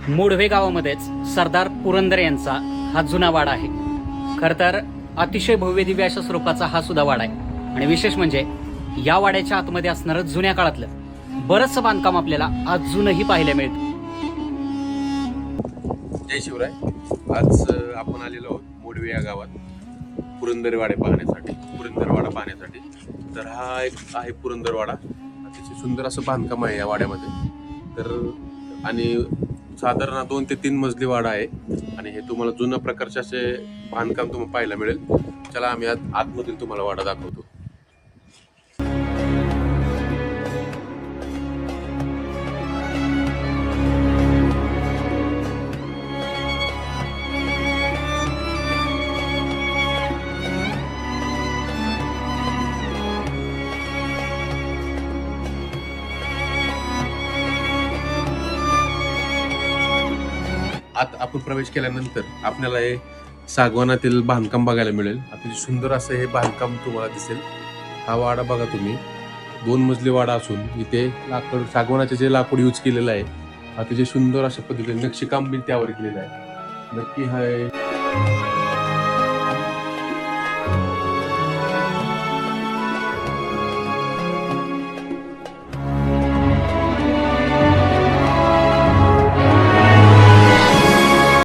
मोडवे गावामध्येच सरदार पुरंदर यांचा हा जुना वाडा आहे। खर तर अतिशय भव्य दिव्य अशा स्वरूपाचा हा सुद्धा वाडा आहे आणि विशेष म्हणजे या वाड्याच्या आतमध्ये असणारं जुन्या काळातलं बरंचसं बांधकाम आपल्याला अजूनही पाहायला मिळतं। जय शिवराय। आज आपण आलेलो आहोत मोडवे या गावात पुरंदरवाडा पाहण्यासाठी। तर हा एक आहे पुरंदरवाडा, अतिशय सुंदर असं बांधकाम आहे या वाड्यामध्ये। तर आणि साधारण 2 ते 3 मजली वाडा आहे आणि हे तुम्हाला जुन्या प्रकारचे असे बांधकाम तुम्हाला पाहायला मिळेल। चला आम्ही आतमधील तुम्हाला वाडा दाखवतो। आत आपण प्रवेश केल्यानंतर आपल्याला हे सागवानातील बांधकाम बघायला मिळेल। अतिशय सुंदर असं हे बांधकाम तुम्हाला दिसेल। हा वाडा बघा तुम्ही, 2 मजली वाडा असून इथे लाकूड, सागवानाचे जे लाकूड यूज केलेलं आहे, अतिशय सुंदर अशा पद्धतीने नक्षीकाम बी त्यावर केलेलं आहे। नक्की हा